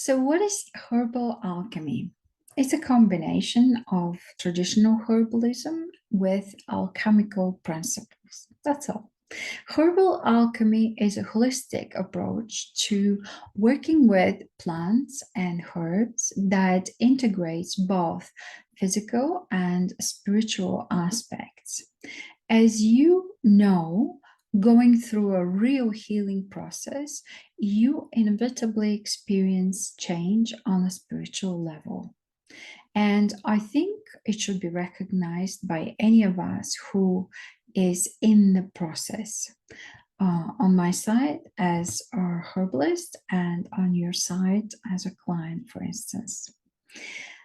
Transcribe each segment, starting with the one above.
So, what is herbal alchemy? It's a combination of traditional herbalism with alchemical principles. That's all. Herbal alchemy is a holistic approach to working with plants and herbs that integrates both physical and spiritual aspects. As you know, going through a real healing process, you inevitably experience change on a spiritual level. And I think it should be recognized by any of us who is in the process. On my side as a herbalist, and on your side as a client, for instance.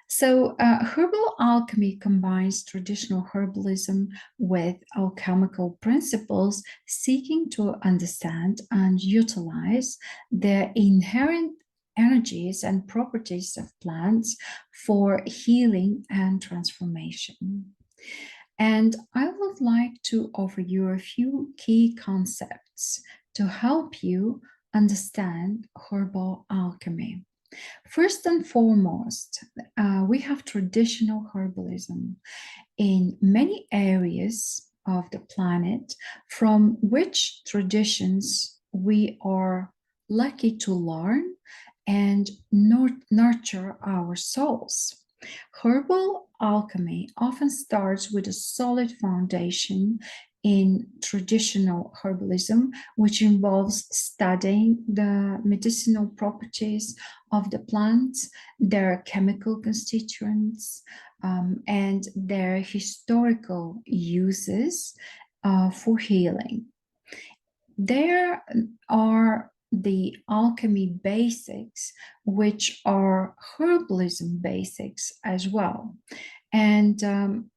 So, herbal alchemy combines traditional herbalism with alchemical principles, seeking to understand and utilize the inherent energies and properties of plants for healing and transformation. And I would like to offer you a few key concepts to help you understand herbal alchemy. First and foremost, we have traditional herbalism in many areas of the planet, from which traditions we are lucky to learn and nurture our souls. Herbal alchemy often starts with a solid foundation in traditional herbalism, which involves studying the medicinal properties of the plants, their chemical constituents, and their historical uses for healing. There are the alchemy basics, which are herbalism basics as well. And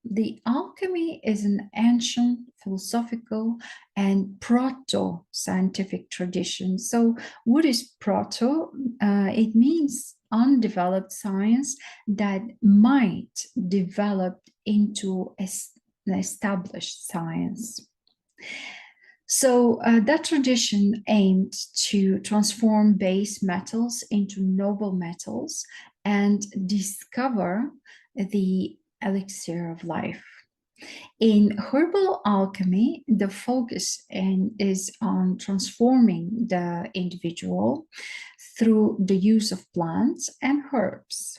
the alchemy is an ancient philosophical and proto-scientific tradition. So what is proto? It means undeveloped science that might develop into an established science. So that tradition aimed to transform base metals into noble metals and discover the elixir of life. In herbal alchemy, the focus is on transforming the individual through the use of plants and herbs.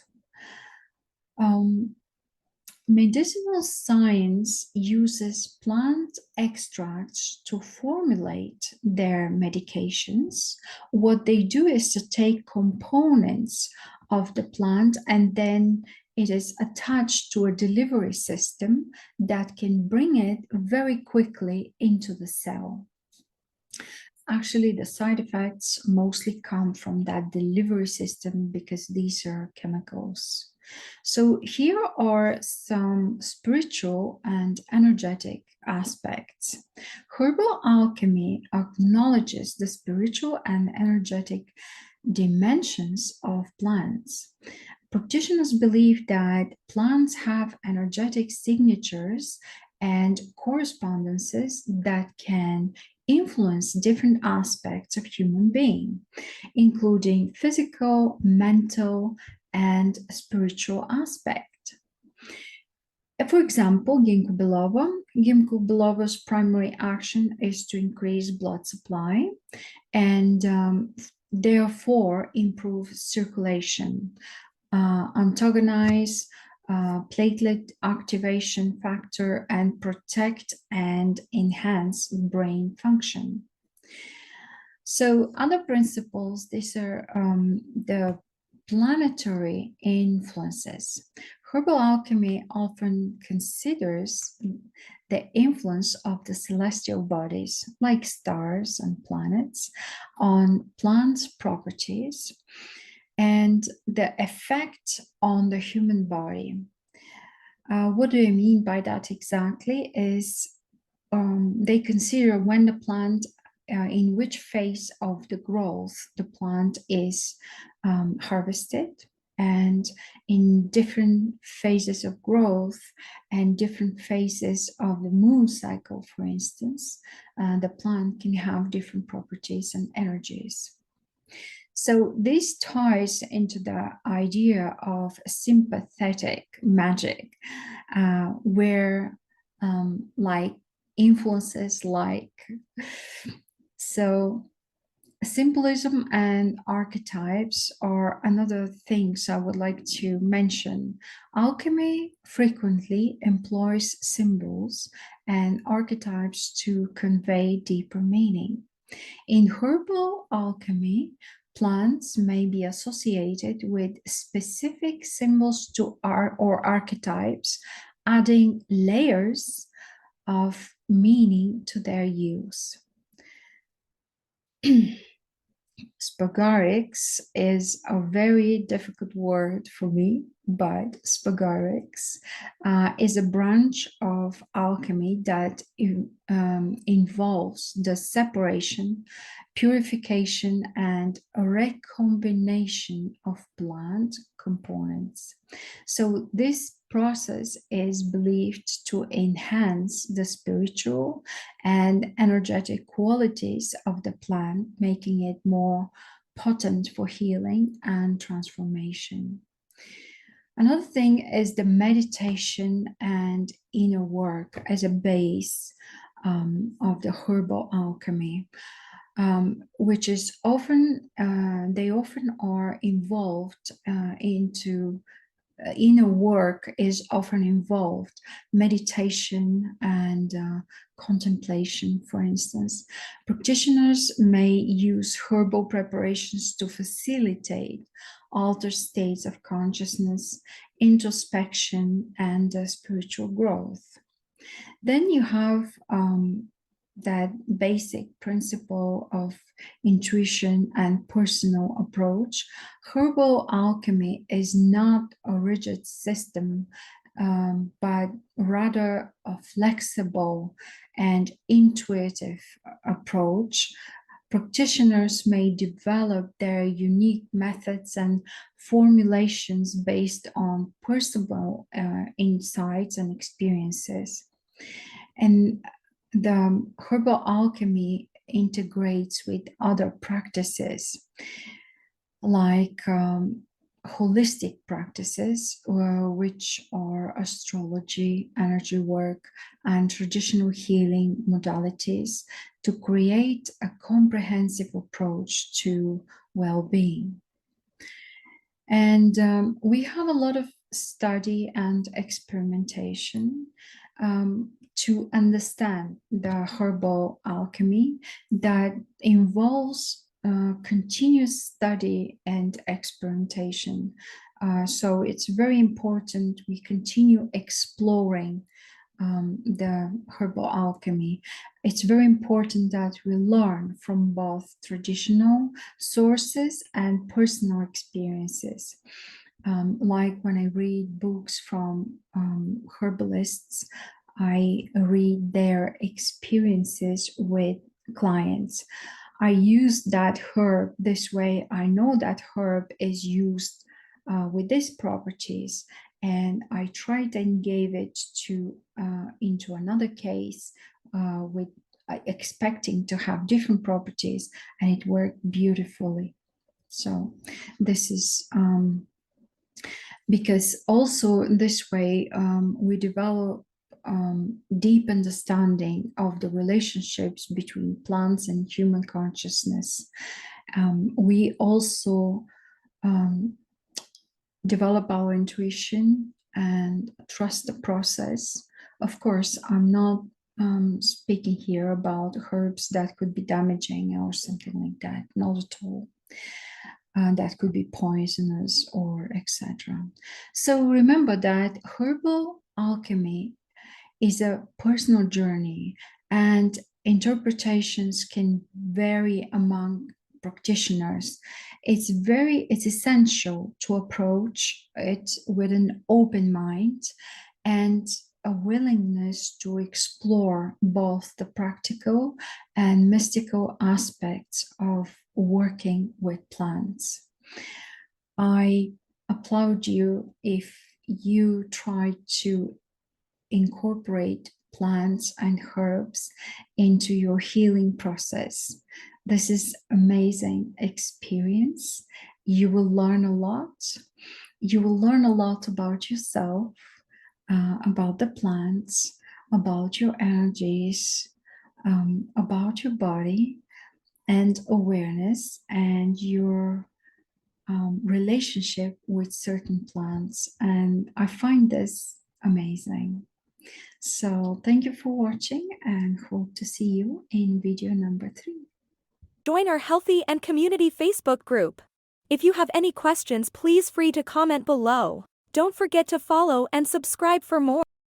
Medicinal science uses plant extracts to formulate their medications. What they do is to take components of the plant, and then it is attached to a delivery system that can bring it very quickly into the cell. Actually, the side effects mostly come from that delivery system because these are chemicals. So here are some spiritual and energetic aspects. Herbal alchemy acknowledges the spiritual and energetic dimensions of plants. Practitioners believe that plants have energetic signatures and correspondences that can influence different aspects of human being, including physical, mental, and spiritual aspect. For example, ginkgo biloba. Ginkgo biloba's primary action is to increase blood supply and therefore improve circulation, antagonize platelet activation factor, and protect and enhance brain function. So other principles, these are the planetary influences. Herbal alchemy often considers the influence of the celestial bodies, like stars and planets, on plants' properties and the effect on the human body. What do I mean by that exactly is they consider when the plant in which phase of the growth the plant is harvested, and in different phases of growth and different phases of the moon cycle, for instance, the plant can have different properties and energies. So this ties into the idea of sympathetic magic, where like influences like so symbolism and archetypes are another things I would like to mention. Alchemy frequently employs symbols and archetypes to convey deeper meaning. In herbal alchemy, plants may be associated with specific symbols or archetypes, adding layers of meaning to their use. Spagyrics is a very difficult word for me, but spagyrics is a branch of alchemy that involves the separation, purification, and a recombination of plant components. So this process is believed to enhance the spiritual and energetic qualities of the plant, making it more potent for healing and transformation. Another thing is the meditation and inner work as a base of the herbal alchemy, which is often they often are involved into inner work is often involved meditation and contemplation, for instance. Practitioners may use herbal preparations to facilitate altered states of consciousness, introspection, and spiritual growth. Then you have that basic principle of intuition and personal approach. Herbal alchemy is not a rigid system, but rather a flexible and intuitive approach. Practitioners may develop their unique methods and formulations based on personal insights and experiences. And the herbal alchemy integrates with other practices like holistic practices, which are astrology, energy work, and traditional healing modalities to create a comprehensive approach to well-being. And we have a lot of study and experimentation to understand the herbal alchemy that involves continuous study and experimentation. So it's very important we continue exploring the herbal alchemy. It's very important that we learn from both traditional sources and personal experiences. Like when I read books from herbalists, I read their experiences with clients. I use that herb this way. I know that herb is used with these properties, and I tried and gave it to into another case with expecting to have different properties, and it worked beautifully. So this is because also this way we develop deep understanding of the relationships between plants and human consciousness. We also develop our intuition and trust the process. Of course, I'm not speaking here about herbs that could be damaging or something like that, not at all. That could be poisonous or etc. So remember that herbal alchemy is a personal journey, and interpretations can vary among practitioners. It's essential to approach it with an open mind and a willingness to explore both the practical and mystical aspects of working with plants. I applaud you if you try to incorporate plants and herbs into your healing process. This is amazing experience. You will learn a lot. You will learn a lot about yourself, about the plants, about your energies, about your body and awareness and your relationship with certain plants. And I find this amazing. So thank you for watching and hope to see you in video number 3. Join our Healthy and Community Facebook group. If you have any questions, please free to comment below. Don't forget to follow and subscribe for more.